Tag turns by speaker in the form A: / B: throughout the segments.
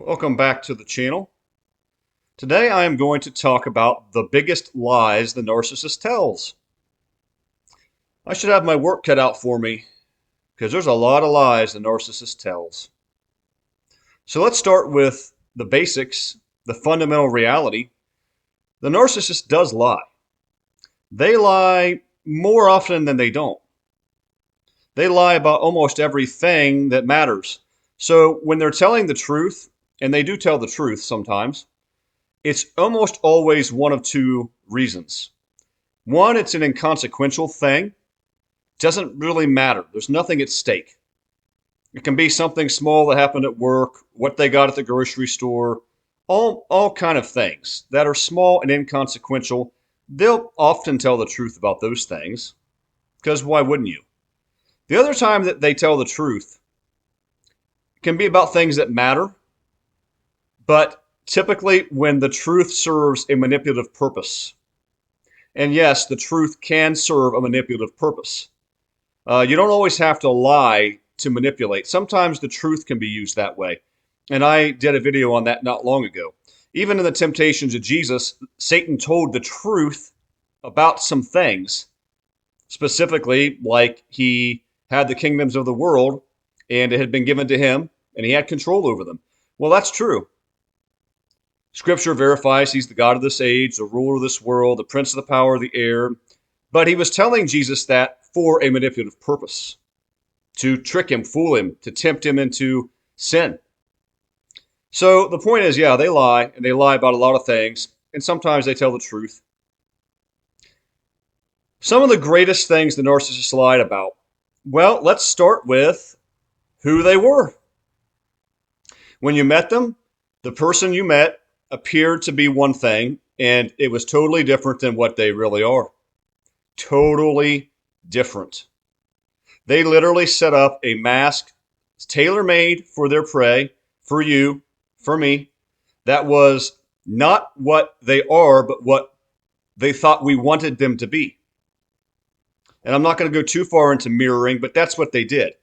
A: Welcome back to the channel. Today I am going to talk about the biggest lies the narcissist tells. I should have my work cut out for me because there's a lot of lies the narcissist tells. So let's start with the basics, the fundamental reality. The narcissist does lie. They lie more often than they don't. They lie about almost everything that matters. So when they're telling the truth, and they do tell the truth sometimes, it's almost always one of two reasons. One, it's an inconsequential thing. Doesn't really matter. There's nothing at stake. It can be something small that happened at work, what they got at the grocery store, all kind of things that are small and inconsequential. They'll often tell the truth about those things, because why wouldn't you? The other time that they tell the truth can be about things that matter, but typically when the truth serves a manipulative purpose. And yes, the truth can serve a manipulative purpose. You don't always have to lie to manipulate. Sometimes the truth can be used that way. And I did a video on that not long ago. Even in the temptations of Jesus, Satan told the truth about some things, specifically like he had the kingdoms of the world and it had been given to him and he had control over them. Well, that's true. Scripture verifies he's the God of this age, the ruler of this world, the prince of the power of the air. But he was telling Jesus that for a manipulative purpose, to trick him, fool him, to tempt him into sin. So the point is, yeah, they lie, and they lie about a lot of things, and sometimes they tell the truth. Some of the greatest things the narcissists lied about. Well, let's start with who they were. When you met them, the person you met appeared to be one thing, and it was totally different than what they really are. Totally different. They literally set up a mask tailor-made for their prey, for you, for me, that was not what they are, but what they thought we wanted them to be. And I'm not going to go too far into mirroring, but that's what they did.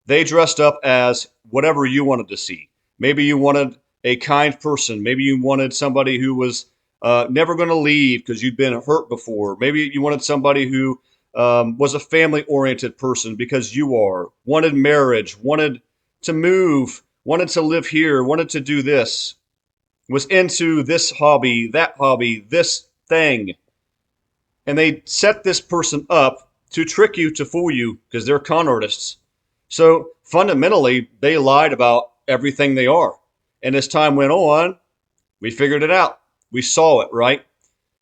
A: They dressed up as whatever you wanted to see. Maybe you wanted a kind person. Maybe you wanted somebody who was never going to leave because you'd been hurt before. Maybe you wanted somebody who was a family-oriented person because you are. Wanted marriage, wanted to move, wanted to live here, wanted to do this. Was into this hobby, this thing. And they set this person up to trick you, to fool you, because they're con artists. So fundamentally, they lied about everything they are. And as time went on, we figured it out. We saw it, right?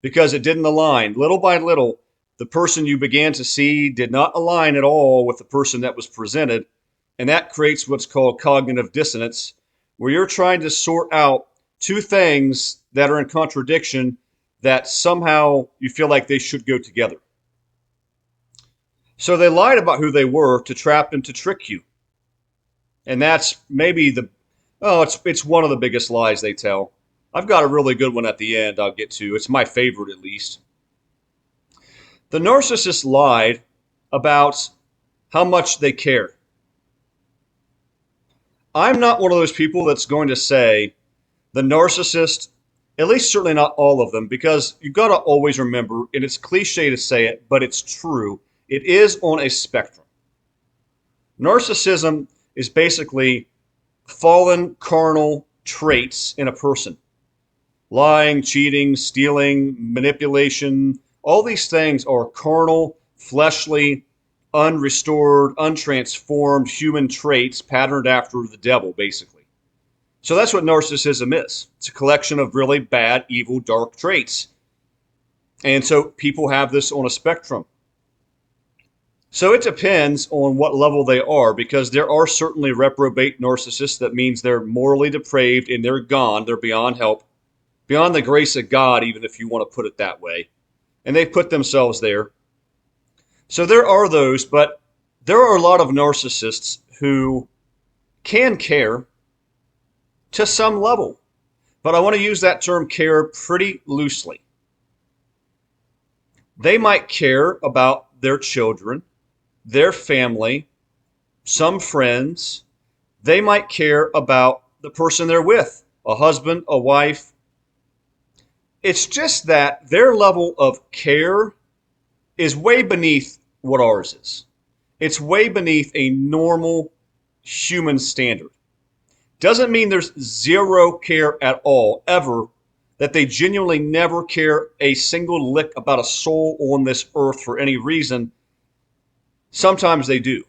A: Because it didn't align. Little by little, the person you began to see did not align at all with the person that was presented. And that creates what's called cognitive dissonance, where you're trying to sort out two things that are in contradiction that somehow you feel like they should go together. So they lied about who they were to trap and to trick you. And that's maybe it's one of the biggest lies they tell. I've got a really good one at the end I'll get to. It's my favorite, at least. The narcissist lied about how much they care. I'm not one of those people that's going to say the narcissist, at least certainly not all of them, because you've got to always remember, and it's cliche to say it, but it's true, it is on a spectrum. Narcissism is basically fallen carnal traits in a person. Lying, cheating, stealing, manipulation, all these things are carnal, fleshly, unrestored, untransformed human traits patterned after the devil, basically. So that's what narcissism is. It's a collection of really bad, evil, dark traits. And so people have this on a spectrum. So it depends on what level they are, because there are certainly reprobate narcissists. That means they're morally depraved and they're gone. They're beyond help, beyond the grace of God, even if you want to put it that way. And they put themselves there. So there are those, but there are a lot of narcissists who can care to some level. But I want to use that term care pretty loosely. They might care about their children, their family, some friends. They might care about the person they're with, a husband, a wife. It's just that their level of care is way beneath what ours is. It's way beneath a normal human standard. Doesn't mean there's zero care at all, ever, that they genuinely never care a single lick about a soul on this earth for any reason. Sometimes they do.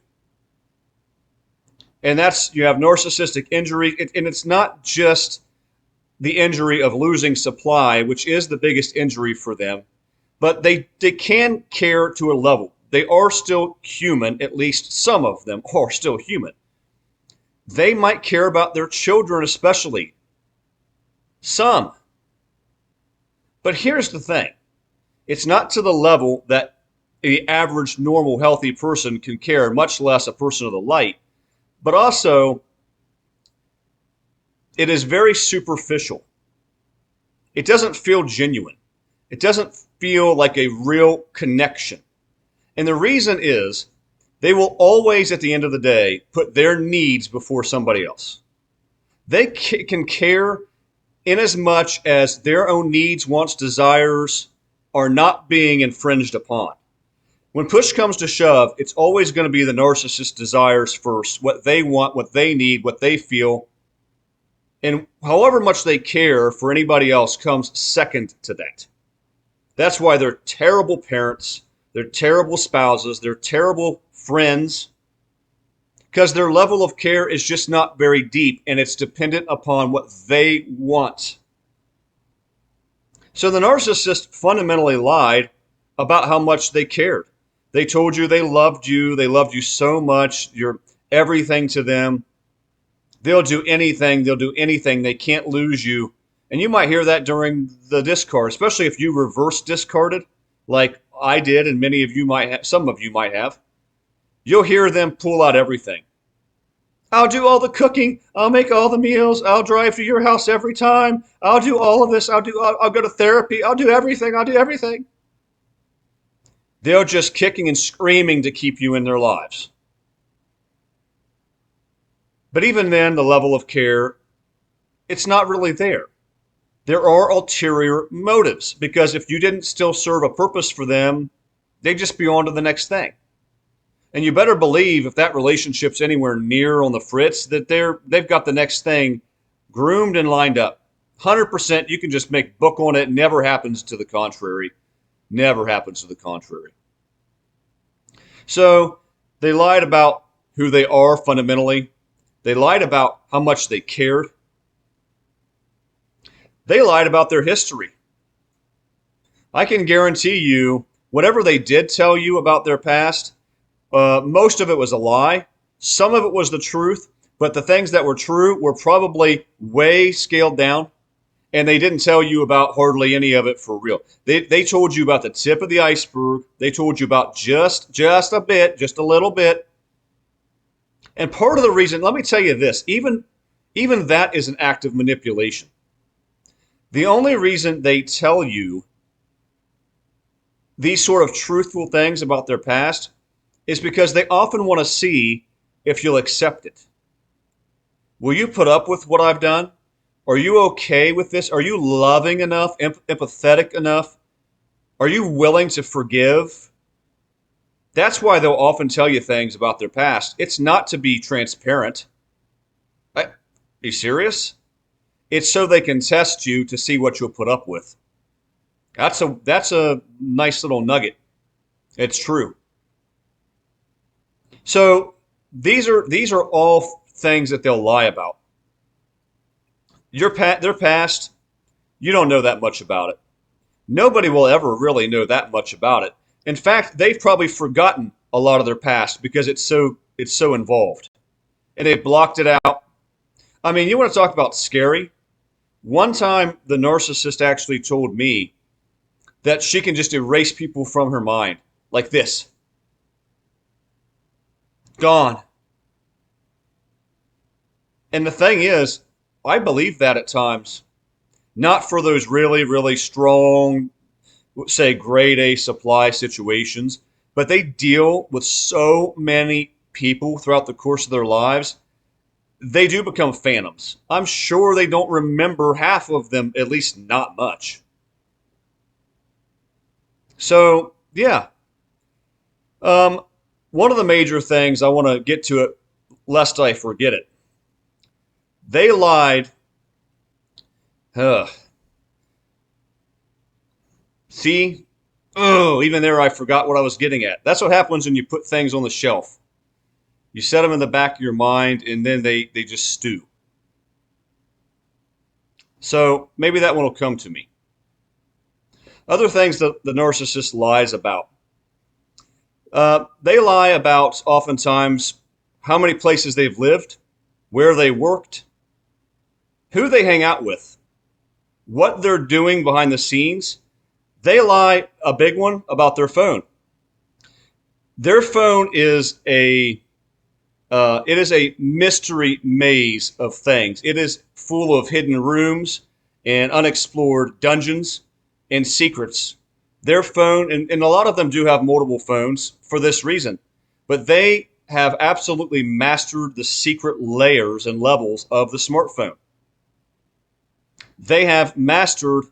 A: And that's, you have narcissistic injury, and it's not just the injury of losing supply, which is the biggest injury for them, but they can care to a level. They are still human, at least some of them are still human. They might care about their children, especially. Some. But here's the thing. It's not to the level that the average, normal, healthy person can care, much less a person of the light. But also, it is very superficial. It doesn't feel genuine. It doesn't feel like a real connection. And the reason is, they will always, at the end of the day, put their needs before somebody else. They can care in as much as their own needs, wants, desires are not being infringed upon. When push comes to shove, it's always going to be the narcissist's desires first, what they want, what they need, what they feel. And however much they care for anybody else comes second to that. That's why they're terrible parents, they're terrible spouses, they're terrible friends, because their level of care is just not very deep, and it's dependent upon what they want. So the narcissist fundamentally lied about how much they cared. They told you they loved you so much, you're everything to them. They'll do anything, they can't lose you. And you might hear that during the discard, especially if you reverse discarded, like I did, and many of you might have, some of you might have. You'll hear them pull out everything. I'll do all the cooking. I'll make all the meals. I'll drive to your house every time. I'll do all of this. I'll go to therapy. I'll do everything. I'll do everything. They're just kicking and screaming to keep you in their lives. But even then, the level of care, it's not really there. There are ulterior motives, because if you didn't still serve a purpose for them, they'd just be on to the next thing. And you better believe if that relationship's anywhere near on the fritz, that they've got the next thing groomed and lined up. 100%, you can just make book on it. Never happens to the contrary. Never happens to the contrary. So they lied about who they are fundamentally. They lied about how much they cared. They lied about their history. I can guarantee you, whatever they did tell you about their past, most of it was a lie. Some of it was the truth, but the things that were true were probably way scaled down, and they didn't tell you about hardly any of it for real. They told you about the tip of the iceberg. They told you about just a bit, just a little bit. And part of the reason, let me tell you this, even that is an act of manipulation. The only reason they tell you these sort of truthful things about their past is because they often want to see if you'll accept it. Will you put up with what I've done? Are you okay with this? Are you loving enough, empathetic enough? Are you willing to forgive? That's why they'll often tell you things about their past. It's not to be transparent. Are you serious? It's so they can test you to see what you'll put up with. That's a nice little nugget. It's true. So these are all things that they'll lie about. Their past, you don't know that much about it. Nobody will ever really know that much about it. In fact, they've probably forgotten a lot of their past because it's so involved. And they've blocked it out. I mean, you want to talk about scary? One time, the narcissist actually told me that she can just erase people from her mind like this. Gone. And the thing is, I believe that at times. Not for those really, really strong, say, grade A supply situations, but they deal with so many people throughout the course of their lives. they do become phantoms. I'm sure they don't remember half of them, at least not much. So, yeah. Um, One of the major things I want to get to it, lest I forget it. They lied. Ugh. See? Oh, even there I forgot what I was getting at. That's what happens when you put things on the shelf. You set them in the back of your mind and then they just stew. So maybe that one will come to me. Other things that the narcissist lies about. They lie about oftentimes how many places they've lived, where they worked, who they hang out with, what they're doing behind the scenes. They lie, a big one, about their phone. Their phone is a mystery maze of things. It is full of hidden rooms and unexplored dungeons and secrets. Their phone, and a lot of them do have multiple phones for this reason, but they have absolutely mastered the secret layers and levels of the smartphone. They have mastered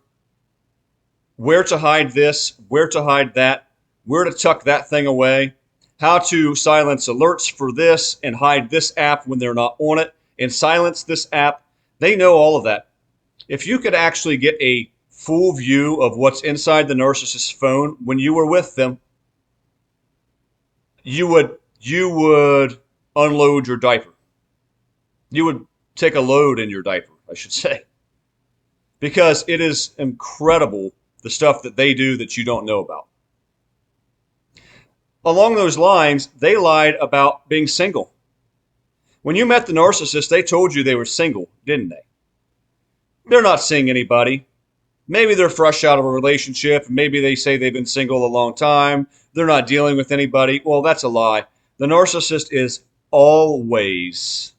A: where to hide this, where to hide that, where to tuck that thing away, how to silence alerts for this and hide this app when they're not on it, and silence this app. They know all of that. If you could actually get a full view of what's inside the narcissist's phone when you were with them, you would unload your diaper. You would take a load in your diaper, I should say, because it is incredible the stuff that they do that you don't know about. Along those lines, they lied about being single. When you met the narcissist, they told you they were single, didn't they? They're not seeing anybody. Maybe they're fresh out of a relationship. Maybe they say they've been single a long time. They're not dealing with anybody. Well, that's a lie. The narcissist is always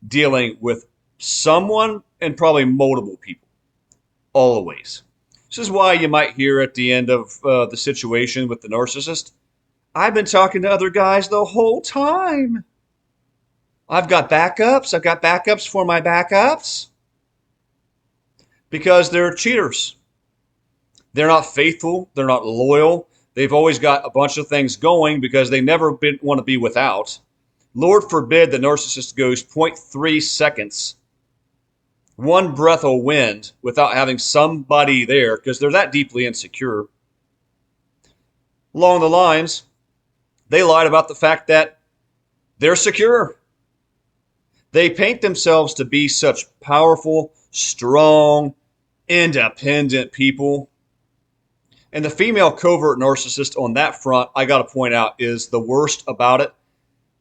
A: dealing with someone and probably multiple people. Always. This is why you might hear at the end of the situation with the narcissist, I've been talking to other guys the whole time. I've got backups. I've got backups for my backups. Because they're cheaters. They're not faithful. They're not loyal. They've always got a bunch of things going because they never want to be without. Lord forbid the narcissist goes 0.3 seconds, one breath of wind, without having somebody there because they're that deeply insecure. Along the lines, they lied about the fact that they're secure. They paint themselves to be such powerful, strong, independent people. And the female covert narcissist on that front, I got to point out, is the worst about it.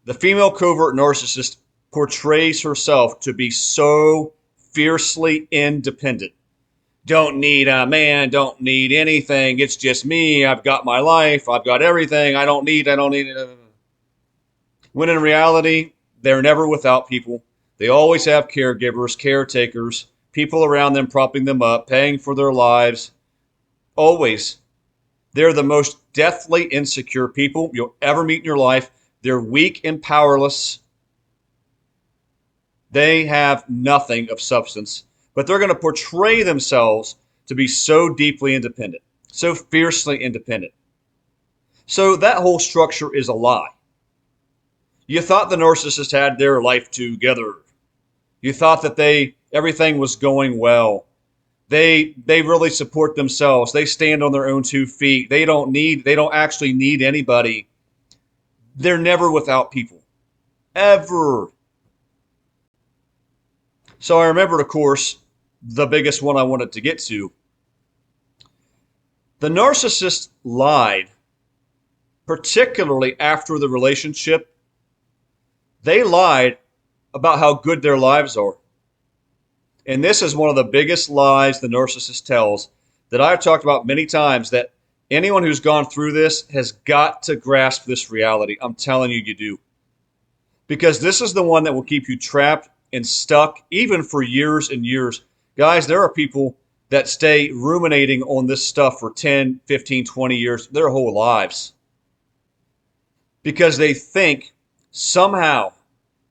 A: The female covert narcissist portrays herself to be so fiercely independent. Don't need a man, don't need anything. It's just me. I've got my life. I've got everything. I don't need. When in reality, they're never without people. They always have caregivers, caretakers, people around them propping them up, paying for their lives. Always. They're the most deathly insecure people you'll ever meet in your life. They're weak and powerless. They have nothing of substance, but they're going to portray themselves to be so deeply independent, so fiercely independent. So that whole structure is a lie. You thought the narcissist had their life together. You thought that everything was going well. They really support themselves. They stand on their own 2 feet. They don't actually need anybody. They're never without people. Ever. So I remembered, of course, the biggest one I wanted to get to. The narcissist lied, particularly after the relationship. They lied about how good their lives are. And this is one of the biggest lies the narcissist tells that I've talked about many times, that anyone who's gone through this has got to grasp this reality. I'm telling you, you do. Because this is the one that will keep you trapped and stuck even for years and years. Guys, there are people that stay ruminating on this stuff for 10, 15, 20 years, their whole lives. Because they think somehow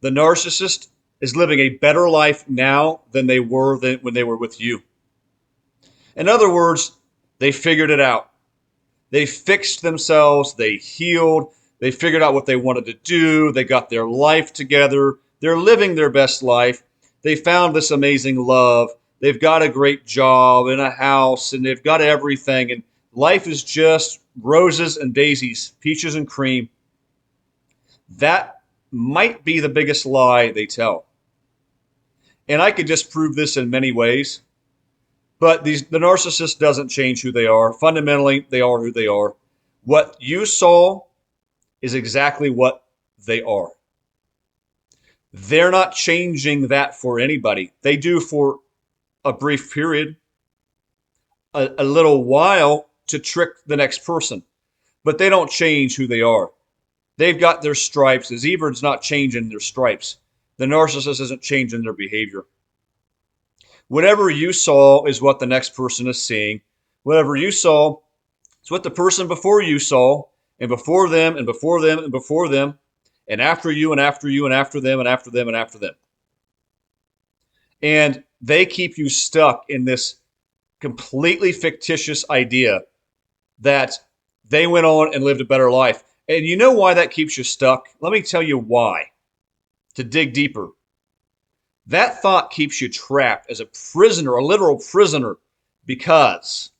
A: the narcissist is living a better life now than they were when they were with you. In other words, they figured it out. They fixed themselves, they healed, they figured out what they wanted to do, they got their life together, they're living their best life, they found this amazing love, they've got a great job and a house, and they've got everything, and life is just roses and daisies, peaches and cream. That might be the biggest lie they tell. And I could just prove this in many ways. But the narcissist doesn't change who they are. Fundamentally, they are who they are. What you saw is exactly what they are. They're not changing that for anybody. They do for a brief period, a little while to trick the next person. But they don't change who they are. They've got their stripes. The zebra's not changing their stripes. The narcissist isn't changing their behavior. Whatever you saw is what the next person is seeing. Whatever you saw is what the person before you saw, and before them, and before them, and before them, and after you, and after you, and after them, and after them, and after them. And they keep you stuck in this completely fictitious idea that they went on and lived a better life. And you know why that keeps you stuck? Let me tell you why, to dig deeper. That thought keeps you trapped as a prisoner, a literal prisoner, because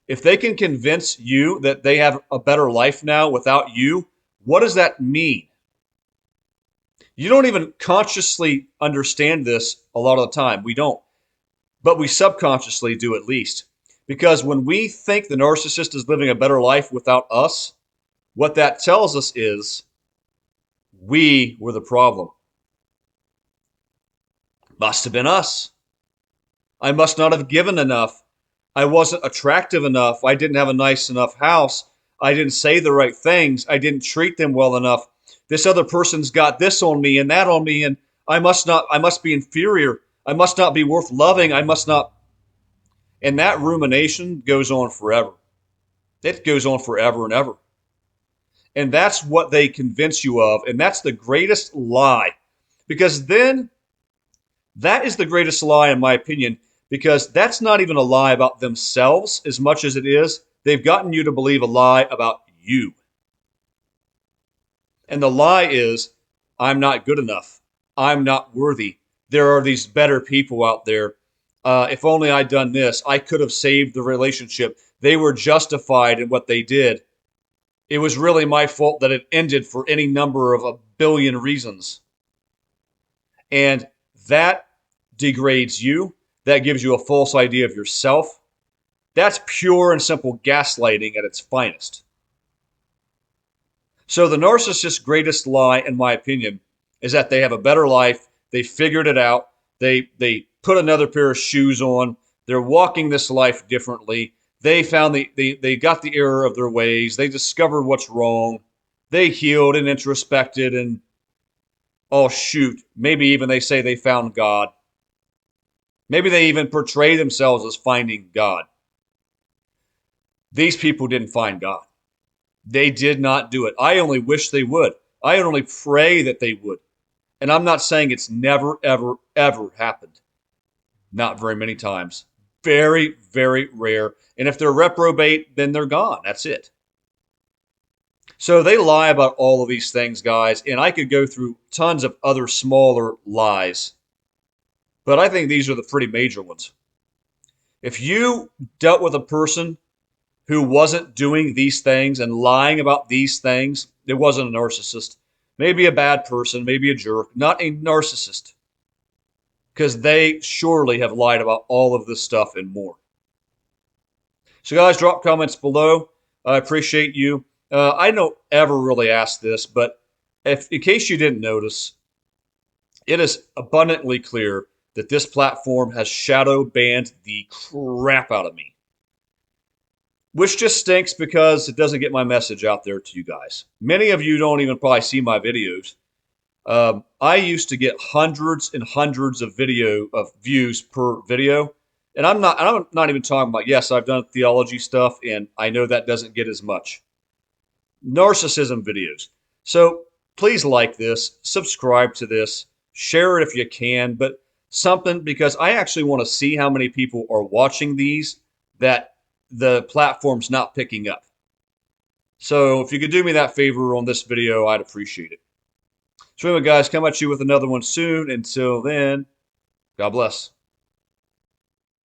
A: if they can convince you that they have a better life now without you, what does that mean? You don't even consciously understand this a lot of the time. We don't. But we subconsciously do at least. Because when we think the narcissist is living a better life without us, what that tells us is we were the problem. Must have been us. I must not have given enough. I wasn't attractive enough. I didn't have a nice enough house. I didn't say the right things. I didn't treat them well enough. This other person's got this on me and that on me, and I must be inferior. I must not be worth loving. I must not. And that rumination goes on forever. It goes on forever and ever. And that's what they convince you of. And that's the greatest lie. Because then that is the greatest lie, in my opinion, because that's not even a lie about themselves as much as it is they've gotten you to believe a lie about you. And the lie is, I'm not good enough. I'm not worthy. There are these better people out there. If only I'd done this, I could have saved the relationship. They were justified in what they did. It was really my fault that it ended for any number of a billion reasons. And that degrades you. That gives you a false idea of yourself. That's pure and simple gaslighting at its finest. So the narcissist's greatest lie, in my opinion, is that they have a better life. They figured it out. They put another pair of shoes on. They're walking this life differently. They found they got the error of their ways. They discovered what's wrong. They healed and introspected and, oh shoot, maybe even they say they found God. Maybe they even portray themselves as finding God. These people didn't find God. They did not do it. I only wish they would. I only pray that they would. And I'm not saying it's never, ever, ever happened. Not very many times. Very, very rare. And if they're reprobate, then they're gone. That's it. So they lie about all of these things, guys. And I could go through tons of other smaller lies. But I think these are the pretty major ones. If you dealt with a person who wasn't doing these things and lying about these things, it wasn't a narcissist. Maybe a bad person, maybe a jerk, not a narcissist. Because they surely have lied about all of this stuff and more. So guys, drop comments below. I appreciate you. I don't ever really ask this, but in case you didn't notice, it is abundantly clear that this platform has shadow banned the crap out of me. Which just stinks because it doesn't get my message out there to you guys. Many of you don't even probably see my videos. I used to get hundreds and hundreds of views per video. And I'm not even talking about, yes, I've done theology stuff, and I know that doesn't get as much. Narcissism videos. So please like this, subscribe to this, Share it if you can, but something, because I actually want to see how many people are watching these that the platform's not picking up. So if you could do me that favor on this video, I'd appreciate it. So anyway, guys, come at you with another one soon. Until then, God bless.